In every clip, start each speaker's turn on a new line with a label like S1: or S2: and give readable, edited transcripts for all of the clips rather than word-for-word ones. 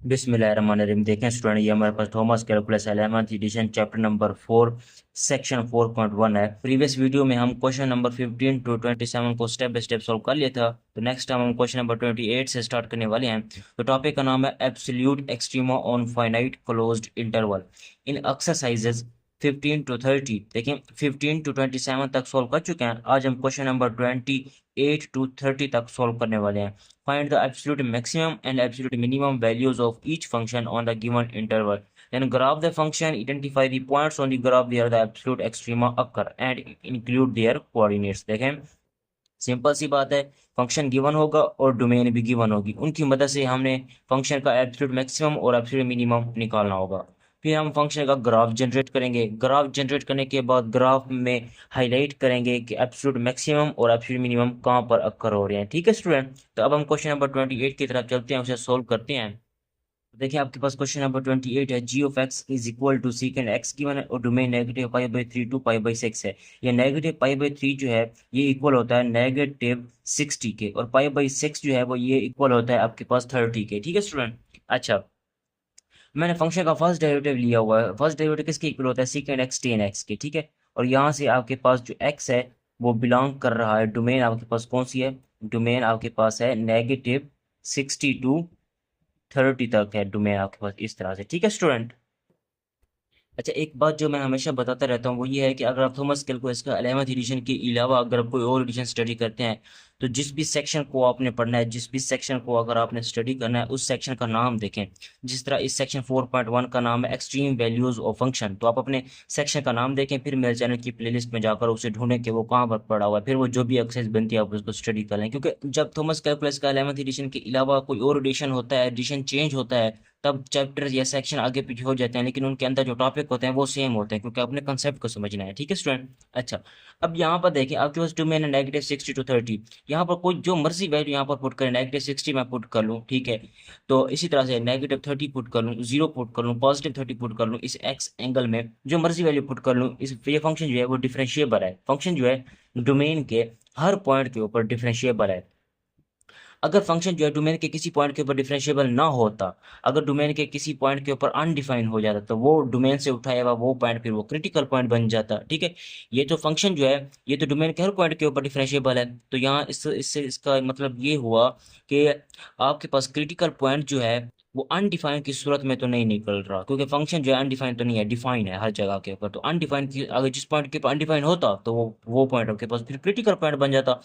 S1: बिस्मिल्लाहिर्रहमानिर्रहीम। देखें स्टूडेंट, ये हमारे पास Thomas calculus 11th edition chapter number 4 section 4.1 है। प्रीवियस वीडियो में हम क्वेश्चन नंबर 15 to 27 को स्टेप बाय स्टेप सॉल्व कर लिया था। तो नेक्स्ट टाइम हम क्वेश्चन नंबर 28 से स्टार्ट करने वाले हैं। तो टॉपिक का नाम है absolute extrema on finite closed interval in exercises 15 to 30। देखें 15 to 27 तक सॉल्व कर चुके हैं। आज हम क्वेश्चन नंबर 28 to 30 तक सॉल्व करने वाले हैं। Find the absolute maximum and absolute minimum values of each function on the given interval. Then graph the function, identify the points on the graph where the absolute extrema occur and include their coordinates. देखें simple सी बात है, function given होगा और domain भी given होगी, उनकी मदद से हमने फंक्शन का एब्सोल्यूट मैक्सिमम और एब्सोल्यूट मिनिमम निकालना होगा। फिर हम फंक्शन का ग्राफ जनरेट करेंगे। ग्राफ जनरेट करने के बाद ग्राफ में हाईलाइट करेंगे कि एब्सोल्यूट मैक्सिमम और एब्सोल्यूट मिनिमम कहाँ पर अक्कर हो रहे हैं। ठीक है स्टूडेंट, तो अब हम क्वेश्चन नंबर 28 की तरफ चलते हैं, उसे सोल्व करते हैं। देखिए आपके पास क्वेश्चन नंबर 28 है। G of x is equal to secant x given है और डोमेन नेगेटिव पाई/3 टू पाई/6 है। ये नेगेटिव पाई/3 जो है ये इक्वल होता है नेगेटिव 60 के, और पाई/6 जो है वो ये इक्वल होता है आपके पास 30 के। ठीक है स्टूडेंट। अच्छा, मैंने फंक्शन का फर्स्ट डेरिवेटिव लिया हुआ है। फर्स्ट डेरिवेटिव किसके इक्वल होता है? सीकेंड एक्स टेन एक्स के। ठीक है, और यहाँ से आपके पास जो एक्स है वो बिलोंग कर रहा है, डोमेन आपके पास कौन सी है? डोमेन आपके पास है नेगेटिव 60 टू 30 तक है डोमेन आपके पास, इस तरह से। ठीक है स्टूडेंट। अच्छा, एक बात जो मैं हमेशा बताता रहता हूँ वो ये है कि अगर आप थॉमस कैलकुलस का 11th एडिशन के अलावा अगर आप कोई और एडिशन स्टडी करते हैं तो जिस भी सेक्शन को आपने पढ़ना है, जिस भी सेक्शन को अगर आपने स्टडी करना है, उस सेक्शन का नाम देखें। जिस तरह इस सेक्शन 4.1 का नाम है एक्सट्रीम वैल्यूज ऑफ फंक्शन, तो आप अपने सेक्शन का नाम देखें, फिर मेरे चैनल की प्लेलिस्ट में जाकर उसे ढूंढें कि वो कहाँ पर पड़ा हुआ है, फिर वो जो भी एक्सरसाइज बनती है आप उसको स्टडी कर लें। क्योंकि जब थॉमस कैलकुलस का 11th एडिशन के अलावा कोई और एडिशन होता है, एडिशन चेंज होता है, तब चैप्टर या सेक्शन आगे पीछे हो जाते हैं, लेकिन उनके अंदर जो टॉपिक होते हैं वो सेम होते हैं, क्योंकि अपने कंसेप्ट को समझना है। ठीक है स्टूडेंट। अच्छा, अब यहाँ पर देखिए आपके पास डोमेन है नेगेटिव 60 टू 30। यहाँ पर कोई जो मर्जी वैल्यू यहाँ पर पुट करें, नेगेटिव 60 मैं पुट कर लूँ, ठीक है, तो इसी तरह से नेगेटिव 30 पुट कर लूँ, 0 पुट कर लूँ, पॉजिटिव 30 पुट कर लूँ, इस एक्स एंगल में जो मर्जी वैल्यू पुट कर लूँ, इस ये फंक्शन जो है वो डिफरेंशिएबल है। फंक्शन जो है डोमेन के हर पॉइंट के ऊपर डिफरेंशिएबल है। अगर फंक्शन जो है डोमेन के किसी पॉइंट के ऊपर डिफरेंशिएबल ना होता, अगर डोमेन के किसी पॉइंट के ऊपर अनडिफाइन हो जाता, तो वो डोमेन से उठाया हुआ वो पॉइंट फिर वो क्रिटिकल पॉइंट बन जाता। ठीक है, ये तो फंक्शन जो है ये तो डोमेन के हर पॉइंट के ऊपर डिफरेंशिएबल है। तो यहाँ इससे इसका मतलब ये हुआ कि आपके पास क्रिटिकल पॉइंट जो है वो अनडिफाइन की सूरत में तो नहीं निकल रहा, क्योंकि फंक्शन जो है अनडिफाइन तो नहीं है, डिफाइन है हर जगह के ऊपर। तो अनडिफाइन की अगर जिस पॉइंट के ऊपर अनडिफाइन होता तो वो पॉइंट आपके पास फिर क्रिटिकल पॉइंट बन जाता।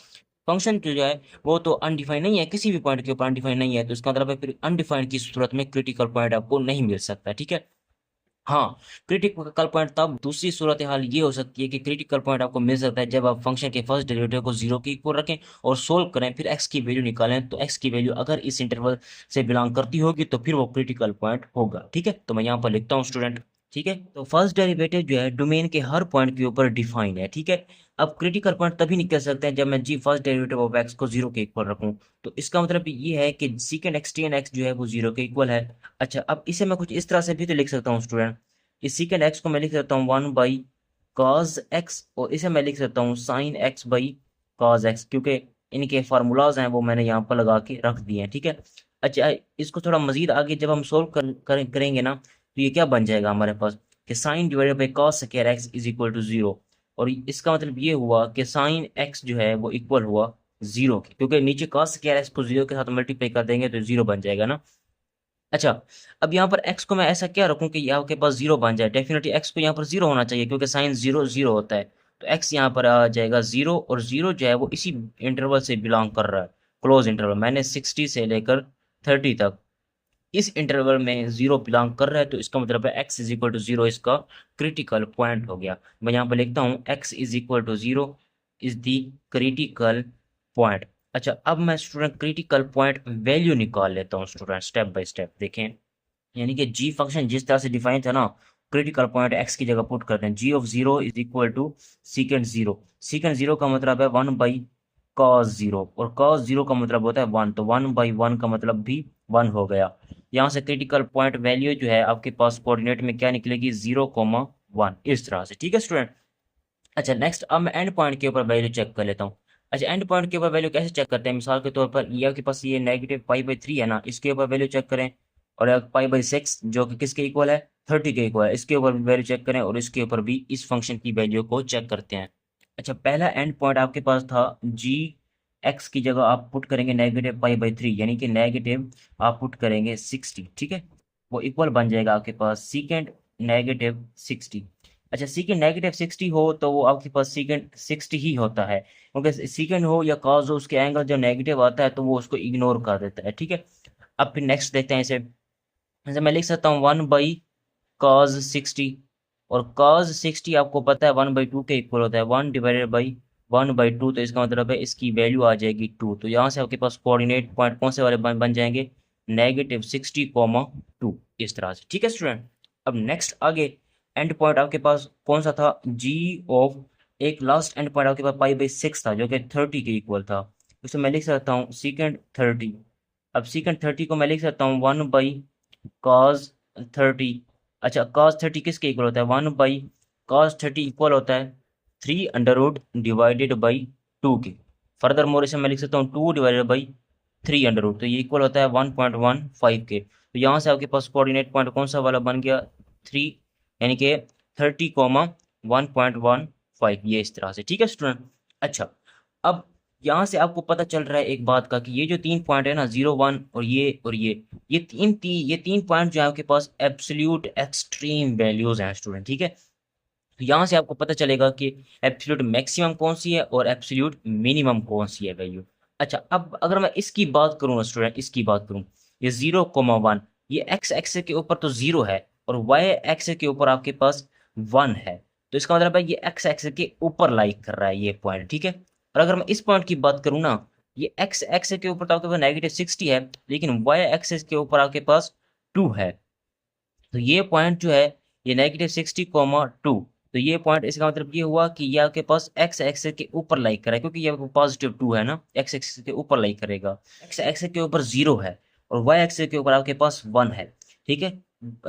S1: फंक्शन जो है वो तो अनडिफाइन नहीं है, किसी भी पॉइंट के ऊपर अनडिफाइन नहीं है, तो इसका मतलब है फिर अनडिफाइन की सूरत में क्रिटिकल पॉइंट आपको नहीं मिल सकता। ठीक है। हाँ, क्रिटिकल पॉइंट तब दूसरी सूरत हाल ये हो सकती है कि क्रिटिकल पॉइंट आपको मिल सकता है जब आप फंक्शन के फर्स्ट डेरिवेटिव को 0 के इक्वल रखें और सोल्व करें, फिर एक्स की वैल्यू निकालें, तो एक्स की वैल्यू अगर इस इंटरवल से बिलोंग करती होगी तो फिर वो क्रिटिकल पॉइंट होगा। ठीक है, तो मैं यहाँ पर लिखता हूँ स्टूडेंट। ठीक है, तो फर्स्ट डेरिवेटिव जो है डोमेन के हर पॉइंट के ऊपर डिफाइन है। ठीक है, अब क्रिटिकल पॉइंट तभी निकल सकते हैं जब मैं जी फर्स्ट डेरिवेटिव ऑफ एक्स को 0 के इक्वल रखूं। तो इसका मतलब ये है कि सीकेंड एक्स टेन एक्स जो है वो 0 के इक्वल है। अच्छा, अब इसे मैं कुछ इस तरह से भी तो लिख सकता हूँ स्टूडेंट। इस सीकेंड एक्स को मैं लिख सकता हूँ 1/cos एक्स, और इसे मैं लिख सकता हूँ sin x/cos एक्स, क्योंकि इनके फार्मूलाज हैं वो मैंने यहाँ पर लगा के रख दिए हैं। ठीक है। अच्छा, इसको थोड़ा मजीद आगे जब हम सोल्व करेंगे ना, तो ये क्या बन जाएगा हमारे पास कि sine divided by cos square x is equal to 0। और इसका मतलब ये हुआ कि साइन एक्स जो है वो इक्वल हुआ 0 के, क्योंकि नीचे कॉस स्क्वायर एक्स को 0 के साथ मल्टीप्लाई कर देंगे तो 0 बन जाएगा ना। अच्छा, अब यहाँ पर x को मैं ऐसा क्या रखूं कि यहाँ के पास 0 बन जाए? डेफिनेटली x को यहाँ पर 0 होना चाहिए, क्योंकि साइन 0 0 होता है। तो x यहाँ पर आ जाएगा 0, और 0 जो है वो इसी इंटरवल से बिलोंग कर रहा है, क्लोज इंटरवल। मैंने 60 से लेकर 30 तक इस इंटरवल में 0 बिलोंग कर रहा है, तो इसका मतलब है x इज इक्वल टू 0 इसका क्रिटिकल पॉइंट हो गया। मैं यहाँ पर लिखता हूँ x is equal to 0 is the critical point. अच्छा, अब मैं स्टूडेंट क्रिटिकल पॉइंट वैल्यू निकाल लेता हूँ स्टूडेंट, स्टेप बाय स्टेप देखें। यानी कि जी फंक्शन जिस तरह से डिफाइन था ना, क्रिटिकल पॉइंट एक्स की जगह पुट करते हैं। G of 0 is equal to secant 0। Secant 0 का मतलब है 1/cos 0, और cos 0 का मतलब होता है 1, तो 1/1 का मतलब भी 1 हो गया। यहाँ से क्रिटिकल पॉइंट वैल्यू जो है आपके पास कोऑर्डिनेट में क्या निकलेगी? 0,1, इस तरह से। ठीक है स्टूडेंट। अच्छा, नेक्स्ट अब मैं एंड पॉइंट के ऊपर वैल्यू चेक कर लेता हूँ। अच्छा, एंड पॉइंट के ऊपर वैल्यू कैसे चेक करते हैं? मिसाल के तौर पर ये आपके पास ये नेगेटिव पाई/3 है ना, इसके ऊपर वैल्यू चेक करें। और एक पाई बाई 6 जो कि किसके इक्वल है, 30 के इक्वल है। इसके ऊपर भी वैल्यू चेक करें और इसके ऊपर भी इस फंक्शन की वैल्यू को चेक करते हैं। अच्छा, पहला एंड पॉइंट आपके पास था जी, एक्स की जगह आप पुट करेंगे नेगेटिव पाई बाई 3, यानी कि नेगेटिव आप पुट करेंगे 60, ठीक है। वो इक्वल बन जाएगा आपके पास सीकेंड नेगेटिव 60। अच्छा, सीकेंड नेगेटिव 60 हो तो वो आपके पास सीकेंड 60 ही होता है, क्योंकि सीकेंड हो या कॉज हो उसके एंगल जब नेगेटिव आता है तो वो उसको इग्नोर कर देता है, ठीक है। अब फिर नेक्स्ट देखते हैं इसे। जैसे मैं लिख सकता हूँ 1/cos 60, और cos 60 आपको पता है 1/2 के इक्वल होता है, 1/1/2, तो इसका मतलब है इसकी वैल्यू आ जाएगी 2। तो यहाँ से आपके पास कोऑर्डिनेट पॉइंट कौन से वाले बन जाएंगे, -60, 2, इस तरह से, ठीक है स्टूडेंट। अब नेक्स्ट आगे एंड पॉइंट आपके पास कौन सा था, जी ऑफ, एक लास्ट एंड पॉइंट आपके पास पाई/6 था जो कि 30 के इक्वल था। उसे मैं लिख सकता हूँ सीकेंड 30। अब सीकेंड 30 को मैं लिख सकता हूँ 1/cos 30। अच्छा, cos 30 किसके इक्वल होता है, 1/cos 30 इक्वल होता है 3√/2 के। फर्दर मोर इसे मैं लिख सकता हूँ 2/3√, तो ये इक्वल होता है 1.15 के। तो यहाँ से आपके पास कोऑर्डिनेट पॉइंट कौन सा वाला बन गया, 3, यानी कि 30, 1.15, ये इस तरह से, ठीक है स्टूडेंट। अच्छा, अब यहाँ से आपको पता चल रहा है एक बात का कि ये जो 3 पॉइंट है ना, 0, 1 और ये तीन पॉइंट जो है आपके पास एब्सोल्यूट एक्सट्रीम वैल्यूज हैं स्टूडेंट, ठीक है। तो यहाँ से आपको पता चलेगा कि एब्सोल्यूट मैक्सिमम कौन सी है और एब्सोल्यूट मिनिमम कौन सी है वैल्यू। अच्छा, अब अगर मैं इसकी बात करूँ ना स्टूडेंट, इसकी बात करूँ, ये 0, 1, ये एक्स एक्सिस के ऊपर तो 0 है और वाई एक्सिस के ऊपर आपके पास 1 है। तो इसका मतलब है ये एक्स एक्सिस के ऊपर लाइक कर रहा है ये पॉइंट, ठीक है। और अगर मैं इस पॉइंट की बात करूँ ना, ये एक्स एक्सिस के ऊपर तो आपके पास -60 है, लेकिन वाई एक्सिस के ऊपर आपके पास 2 है। तो ये पॉइंट जो है ये -60, 2, तो ये पॉइंट, इसका मतलब ये हुआ कि ये आपके पास एक्स एक्सिस के ऊपर लाइक करेगा, क्योंकि ये +2 है ना, एक्स एक्सिस के ऊपर लाइक करेगा। एक्स एक्सिस के ऊपर 0 है और वाई एक्सिस के ऊपर आपके पास 1 है, ठीक है।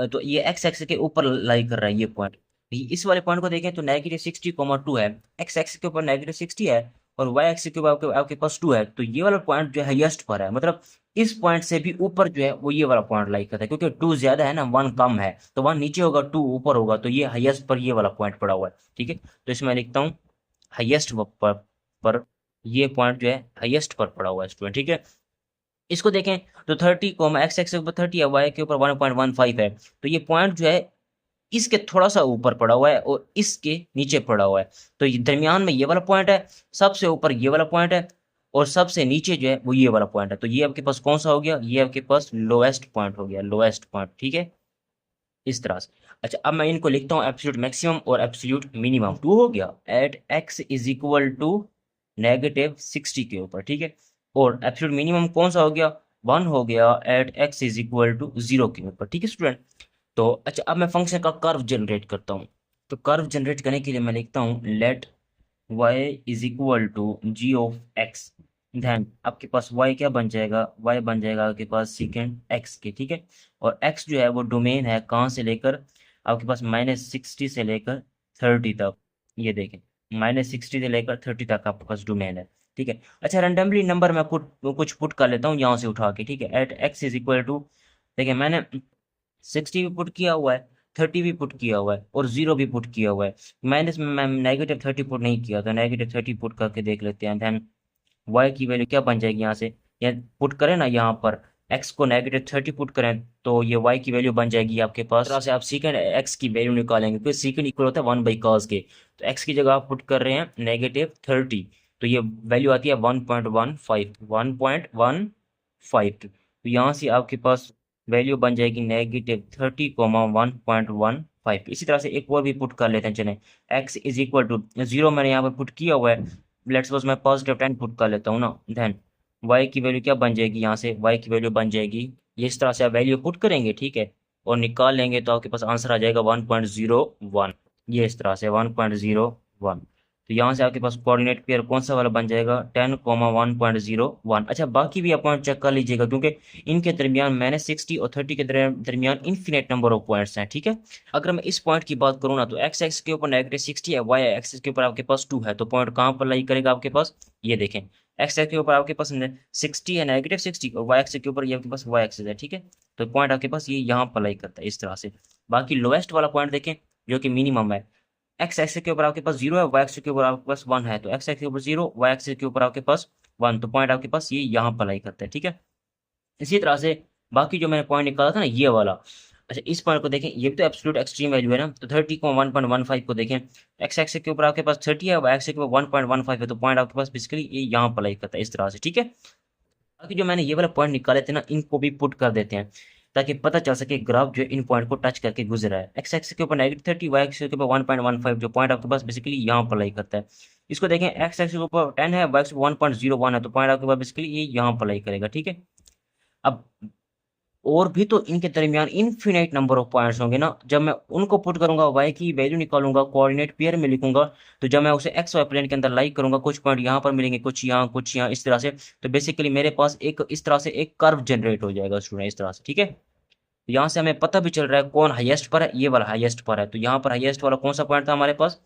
S1: तो ये एक्स एक्सिस के ऊपर लाइक कर रहा है ये पॉइंट। इस वाले पॉइंट को देखें तो -60, 2 है, एक्स एक्सिस के ऊपर -60 है और वाई एक्सिस के ऊपर आपके पास 2 है, तो ये वाला पॉइंट जो है हाईएस्ट पर है, मतलब इस पॉइंट से भी ऊपर जो है वो ये वाला पॉइंट लाइक करता है, क्योंकि 2 ज्यादा है ना, 1 कम है, तो 1 नीचे होगा 2 ऊपर होगा, तो ये हाईएस्ट पर ये वाला पॉइंट पड़ा हुआ है, ठीक है। तो इसमें मैं लिखता हूँ हाईएस्ट पर ये पॉइंट जो है हाईएस्ट पर पड़ा हुआ है स्टूडेंट, ठीक है। इसको देखें तो 30 को एक्स एक्स के ऊपर 30 है, वाई के ऊपर 1.15 है, तो ये पॉइंट जो है इसके थोड़ा सा ऊपर पड़ा हुआ है और इसके नीचे पड़ा हुआ है। तो ये दरमियान में ये वाला पॉइंट है, सबसे ऊपर ये वाला पॉइंट है और सबसे नीचे जो है वो ये वाला पॉइंट है। तो ये आपके पास कौन सा हो गया, ये आपके पास लोएस्ट पॉइंट हो गया, लोएस्ट पॉइंट, ठीक है, इस तरह से। अच्छा, अब मैं इनको लिखता हूँ एब्सोल्यूट मैक्सिमम और एब्सोल्यूट मिनिमम। 2 हो गया at x is equal to -60 के ऊपर, ठीक है। और एब्सोल्यूट मिनिमम कौन सा हो गया, 1 हो गया at x is equal to 0 के ऊपर, ठीक है स्टूडेंट। तो अच्छा, अब मैं फंक्शन का कर्व जनरेट करता हूँ। तो कर्व जनरेट करने के लिए मैं लिखता हूँ let y is equal to G of x, then आपके पास y क्या बन जाएगा, y बन जाएगा आपके पास सीकेंड x के, ठीक है। और x जो है वो डोमेन है कहाँ से लेकर आपके पास -60 से लेकर 30 तक, ये देखें -60 से लेकर 30 तक आपके पास डोमेन है, ठीक है। अच्छा, रैंडमली नंबर मैं कुछ पुट कर लेता हूँ यहाँ से उठा के, ठीक है। At x is equal to, देखिए मैंने 60 भी पुट किया हुआ है, 30 भी पुट किया हुआ है और 0 भी पुट किया हुआ है। माइनस में मैं -30 पुट नहीं किया, तो -30 पुट करके देख लेते हैं। देन y की वैल्यू क्या बन जाएगी यहाँ से, या पुट करें ना यहाँ पर x को -30 पुट करें तो ये y की वैल्यू बन जाएगी आपके पास। तरह से आप सीकेंड x की वैल्यू निकालेंगे, क्योंकि सीकेंड इक्वल होता है 1/cos के, तो x की जगह आप पुट कर रहे हैं -30, तो ये वैल्यू आती है 1.15। तो यहाँ से आपके पास वैल्यू बन जाएगी -30, 1.15। इसी तरह से एक और भी पुट कर लेते हैं, चलें x इज इक्वल टू 0 मैंने यहाँ पर पुट किया हुआ है, लेट्स सपोज मैं +10 पुट कर लेता हूँ ना, देन y की वैल्यू क्या बन जाएगी, यहाँ से y की वैल्यू बन जाएगी, ये इस तरह से आप वैल्यू पुट करेंगे, ठीक है, और निकाल लेंगे तो आपके पास आंसर आ जाएगा 1.01, ये इस तरह से 1.01। तो यहाँ से आपके पास कोऑर्डिनेट पेयर कौन सा वाला बन जाएगा, 10, 1.01। अच्छा, बाकी भी आप पॉइंट चेक कर लीजिएगा, क्योंकि इनके दरमियान -60 और 30 के दरमियान इन्फिनेट नंबर ऑफ पॉइंट्स हैं, ठीक है। अगर मैं इस पॉइंट की बात करूँ ना, तो एक्स एक्स के ऊपर -60 है, वाई एक्सिस के ऊपर आपके पास 2 है, तो पॉइंट कहाँ पर लाई करेगा आपके पास, ये देखें एक्स एक्स के ऊपर आपके पास 60 है, -60, और वाई एक्स के ऊपर ये आपके पास वाई एक्सिस है, ठीक है। तो पॉइंट आपके पास ये यहाँ पर लाई करता है इस तरह से। बाकी लोएस्ट वाला पॉइंट देखें जो कि मिनिमम है, एक्स एक्सिस के ऊपर आपके पास 0 है, वाई एक्सिस के ऊपर आपके पास 1 है, तो एक्स एक्सिस के ऊपर 0, वाई एक्सिस के ऊपर आपके पास 1, तो पॉइंट आपके पास ये यहाँ पर लाई करता है, ठीक है। इसी तरह से बाकी जो मैंने पॉइंट निकाला था ना ये वाला, अच्छा इस पॉइंट को देखें, ये भी तो एब्सोल्यूट एक्सट्रीम वैल्यू है ना, तो 30 को 1.15 को देखें, एक्स एक्सिस के ऊपर आपके पास 30 है, वाई एक्सिस के ऊपर 1.15 है, तो पॉइंट आपके पास बेसिकली ये यहाँ पर लाई करता है इस तरह से, ठीक है। बाकी जो मैंने ये वाला पॉइंट निकाले थे ना, इनको भी पुट कर देते हैं ताकि पता चल सके ग्राफ जो है इन पॉइंट को टच करके गुजरा है। एक्स एक्सिस के ऊपर -30, वाई एक्सिस के ऊपर 1.15, जो पॉइंट आपके पास बेसिकली यहाँ पर लाई करता है। इसको देखें, एक्स एक्सिस के ऊपर 10 है, वाई एक्सिस 1.01 है, तो पॉइंट आपके पास बेसिकली ये यहाँ पर लाई करेगा, ठीक है। अब और भी तो इनके दरमियान इनफिनाइट नंबर ऑफ पॉइंट्स होंगे ना, जब मैं उनको पुट करूंगा, वाई की वैल्यू निकालूंगा, कोऑर्डिनेट पेयर में लिखूंगा, तो जब मैं उसे एक्स वाई प्लेन के अंदर लाइक करूंगा, कुछ पॉइंट यहाँ पर मिलेंगे, कुछ यहाँ इस तरह से, तो बेसिकली मेरे पास एक इस तरह से एक कर्व जनरेट हो जाएगा स्टूडेंट इस तरह से, ठीक है। तो यहाँ से हमें पता भी चल रहा है कौन हाईएस्ट पर है, ये वाला हाईएस्ट पर है, तो यहाँ पर हाईएस्ट वाला कौन सा पॉइंट था हमारे पास,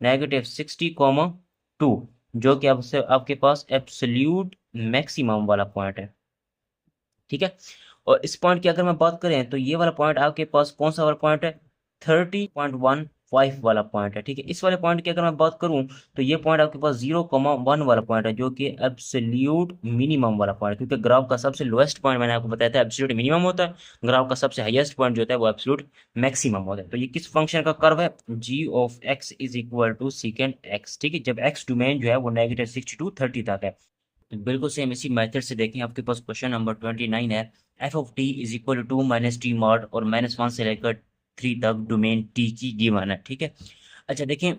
S1: -60,2, जो कि आपसे आपके पास एब्सोल्यूट मैक्सिमम वाला पॉइंट है, ठीक है। और इस पॉइंट की अगर मैं बात करें तो ये वाला पॉइंट आपके पास कौन सा वाला पॉइंट है, 30.15 वाला पॉइंट है, ठीक है। इस वाले पॉइंट की अगर मैं बात करूं तो ये पॉइंट आपके पास 0,1 वाला पॉइंट है, जो कि एब्सोल्यूट मिनिमम वाला पॉइंट, क्योंकि ग्राफ का सबसे लोएस्ट पॉइंट मैंने आपको बताया था एब्सोल्यूट मिनिमम होता है, ग्राफ का सबसे हाईएस्ट पॉइंट जो होता है वो एब्सोल्यूट मैक्सिमम होता है। तो ये किस फंक्शन का कर्व है, g of x is equal to second x, ठीक है, जब x डोमेन जो है वो -60 to 30 तक है। तो बिल्कुल सेम इसी मेथड से देखें, आपके पास क्वेश्चन नंबर 29 है, F of T is equal to -t mod और -1 से लेकर 3 तक डोमेन टी की गिवन है, ठीक है। अच्छा देखें,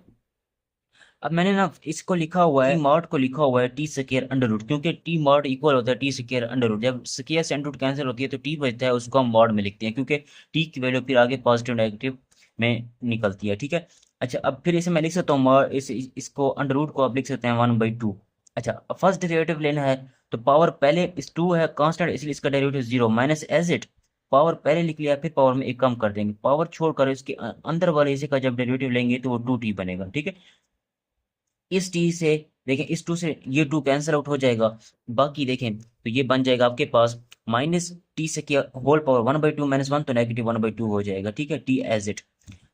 S1: अब मैंने ना इसको लिखा हुआ है, मॉड को लिखा हुआ है टी स्क्वायर अंडर रूट, क्योंकि टी मॉड इक्वल होता है टी स्क्वायर अंडर रूट, जब स्क्वायर से अंडर रूट कैंसिल होती है तो टी बचता है, उसको हम मॉड में लिखते हैं, क्योंकि टी की वैल्यू फिर आगे पॉजिटिव नेगेटिव में निकलती है, ठीक है। अच्छा अब फिर इसे मैं लिख सकता हूँ, इसको अंडर रूट को आप लिख सकते हैं 1/2। अच्छा फर्स्ट डेरिवेटिव लेना है, तो पावर पहले इस 2 है कांस्टेंट, इसलिए इसका derivative 0 minus as it, power पहले लिख लिया, फिर पावर में एक कम कर देंगे, पावर छोड़कर इसके अंदर वाले हिस्से का जब डेरिवेटिव लेंगे तो वो 2t बनेगा, ठीक है। इस टी से देखें, इस 2 से ये 2 कैंसिल आउट हो जाएगा, बाकी देखें तो ये बन जाएगा आपके पास -t से क्या होल पावर 1/2 -1, तो -1/2 हो जाएगा, ठीक है, टी एज इट।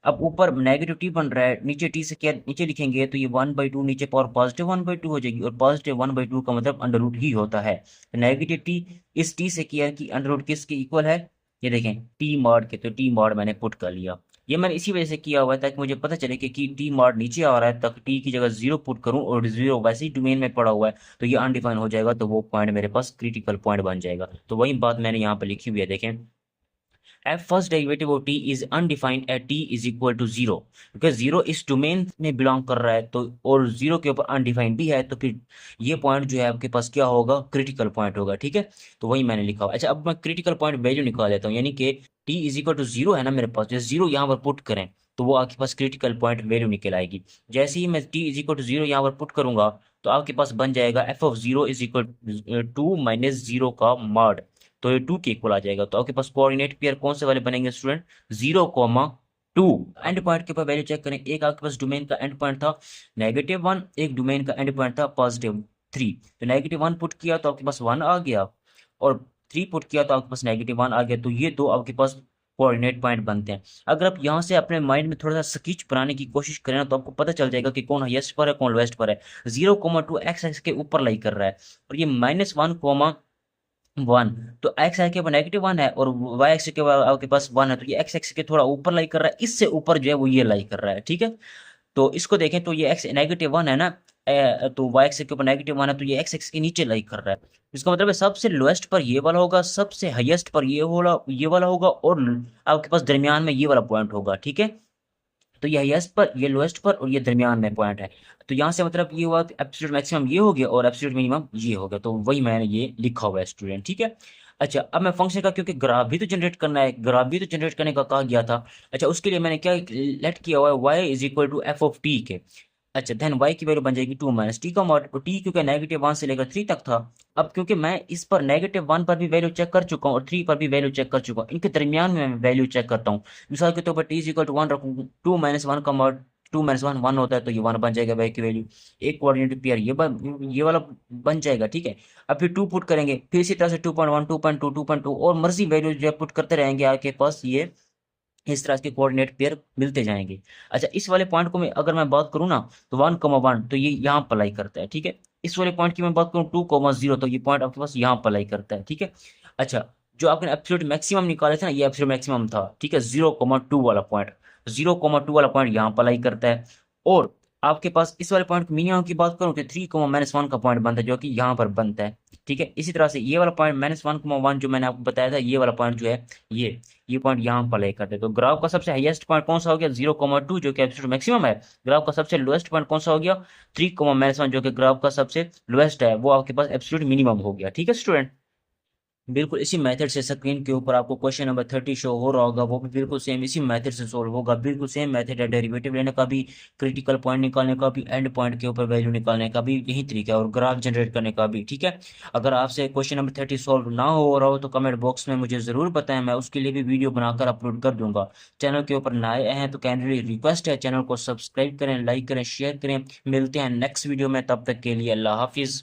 S1: अब ऊपर नेगेटिव टी बन रहा है, नीचे टी से क्या नीचे लिखेंगे तो ये 1/2, नीचे पावर पॉजिटिव 1/2 हो जाएगी, और पॉजिटिव 1/2 का मतलब अंडर रूट ही होता है, तो नेगेटिव टी इस टी से किया कि अंडर रूट किसके इक्वल है, ये देखें टी मॉड के, तो टी मॉड मैंने पुट कर लिया, ये मैंने इसी वजह से किया हुआ है ताकि मुझे पता चले कि टी मॉड नीचे आ रहा है, तक टी की जगह 0 पुट करूं, और 0 वैसे ही डोमेन में पड़ा हुआ है तो ये अनडिफाइन हो जाएगा, तो वो पॉइंट मेरे पास क्रिटिकल पॉइंट बन जाएगा। तो वही बात मैंने यहाँ पर लिखी हुई है, देखें F first derivative of T is undefined at T is equal to 0, क्योंकि 0 इस डोमेन में बिलोंग कर रहा है, तो और 0 के ऊपर अनडिफाइंड भी है, तो फिर ये पॉइंट जो है आपके पास क्या होगा, क्रिटिकल पॉइंट होगा, ठीक है। तो वही मैंने लिखा हुआ। अच्छा अब मैं क्रिटिकल पॉइंट वैल्यू निकाल लेता हूँ, यानी कि टी इज इक्वल टू 0 है ना मेरे पास, जैसे 0 यहाँ पर पुट करें तो वो आपके पास क्रिटिकल पॉइंट वैल्यू निकल आएगी। जैसे ही मैं टी इज इक्वल टू 0 यहाँ पर पुट करूंगा तो आपके पास बन जाएगा F of 0 is equal to -0 का मॉड, तो ये 2 के इक्वल आ जाएगा। तो आपके पास कोऑर्डिनेट पेयर कौन से वाले बनेंगे स्टूडेंट, 0,2। एंड पॉइंट के ऊपर वैल्यू चेक करें, एक आपके पास डोमेन का एंड पॉइंट था -1, एक डोमेन का एंड पॉइंट था +3, तो -1 पुट किया तो आपके पास 1 आ गया, और 3 पुट किया तो आपके पास -1 आ गया, तो ये दो आपके पास कोऑर्डिनेट पॉइंट बनते हैं। अगर आप यहाँ से अपने माइंड में थोड़ा सा स्केच बनाने की कोशिश करें ना, तो आपको पता चल जाएगा कि कौन हाईएस्ट पर है कौन लोएस्ट पर है। 0,2 एक्स एक्स के ऊपर लाई कर रहा है, और ये -1,1, तो एक्स एक्स के ऊपर -1 है, और वाई एक्स के ऊपर आपके पास 1 है, तो ये एक्स एक्स के थोड़ा ऊपर लाई कर रहा है, इससे ऊपर जो है वो ये लाई कर रहा है, ठीक है। तो इसको देखें तो ये एक्स -1 है ना, तो वाई एक्स के ऊपर -1 है, तो ये एक्स एक्स के नीचे लाई कर रहा है, इसका मतलब है सबसे लोएस्ट पर ये वाला होगा, सबसे हाईएस्ट पर ये वाला होगा, और आपके पास दरमियान में ये वाला पॉइंट होगा, ठीक है। तो ये हाईएस्ट पर, ये लोएस्ट पर, और ये दरमियान में पॉइंट है। तो यहाँ से मतलब ये हुआ एब्सोल्यूट मैक्सिमम ये हो गया और एब्सोल्यूट मिनिमम ये हो गया, तो वही मैंने ये लिखा हुआ है स्टूडेंट, ठीक है। अच्छा अब मैं फंक्शन का, क्योंकि ग्राफ भी तो जनरेट करना है, ग्राफ भी तो जनरेट करने का कहा गया था। अच्छा उसके लिए मैंने क्या लेट किया हुआ है, y is equal to F of T के। अच्छा देन y की वैल्यू बन जाएगी 2 माइनस टी का मॉड, तो टी क्योंकि -1 से लेकर 3 तक था। अब क्योंकि मैं इस पर -1 पर भी वैल्यू चेक कर चुका हूँ और 3 पर भी वैल्यू चेक कर चुका हूँ, इनके दरमियान में मैं वैल्यू चेक करता हूँ। मिसाल के तौर पर टी इज इक्वल टू 1 रखूँ, 2 - 1 का मॉड 2 माइनस 1 1 होता है, तो ये 1 बन जाएगा वाई की वैल्यू। एक कोऑर्डिनेट पेयर ये वाला बन जाएगा, ठीक है। अब फिर 2 पुट करेंगे, फिर इसी तरह से 2.1 2.2 2.2 और मर्जी वैल्यू जो पुट करते रहेंगे आपके पास, ये इस तरह के कोऑर्डिनेट पेयर मिलते जाएंगे। अच्छा, इस वाले पॉइंट को मैं अगर मैं बात करूँ ना, तो 1,1 तो ये यहाँ पर लाई करता है, ठीक है। इस वाले पॉइंट की मैं बात करूँ 2,0 तो ये पॉइंट आपके पास यहाँ पर लाई करता है, ठीक है। अच्छा, जो आपने एब्सोल्यूट मैक्सिमम निकाले थे ना, ये एब्सोल्यूट मैक्सिमम था, ठीक है। 0,2 वाला पॉइंट, 0,2 वाला पॉइंट यहाँ पर लाई करता है। और आपके पास इस वाले पॉइंट मिनिमम की बात करूँ तो 3,-1 का पॉइंट बनता है, जो कि यहाँ पर बनता है, ठीक है। इसी तरह से ये वाला पॉइंट -1,1 जो मैंने आपको बताया था, ये वाला पॉइंट जो है, ये पॉइंट यहाँ पर ले करते हैं। तो ग्राफ का सबसे हाईएस्ट पॉइंट कौन सा हो गया? 0,2 जो कि एब्सोल्यूट मैक्सिमम है। ग्राफ का सबसे लोएस्ट पॉइंट कौन सा हो गया? 3,-1 जो कि ग्राफ का सबसे लोएस्ट है, वो आपके पास एब्सोल्यूट मिनिमम हो गया, ठीक है स्टूडेंट। बिल्कुल इसी मेथड से स्क्रीन के ऊपर आपको क्वेश्चन नंबर 30 शो हो रहा होगा, वो भी बिल्कुल सेम इसी मेथड से सोल्व होगा। बिल्कुल सेम मेथड है, डेरिवेटिव लेने का भी, क्रिटिकल पॉइंट निकालने का भी, एंड पॉइंट के ऊपर वैल्यू निकालने का भी यही तरीका है, और ग्राफ जनरेट करने का भी, ठीक है। अगर आपसे क्वेश्चन नंबर 30 सॉल्व ना हो रहा हो तो कमेंट बॉक्स में मुझे ज़रूर बताएं, मैं उसके लिए भी वीडियो बनाकर अपलोड कर दूंगा। चैनल के ऊपर नए हैं तो काइंडली रिक्वेस्ट है, चैनल को सब्सक्राइब करें, लाइक करें, शेयर करें। मिलते हैं नेक्स्ट वीडियो में, तब तक के लिए अल्लाह हाफिज़।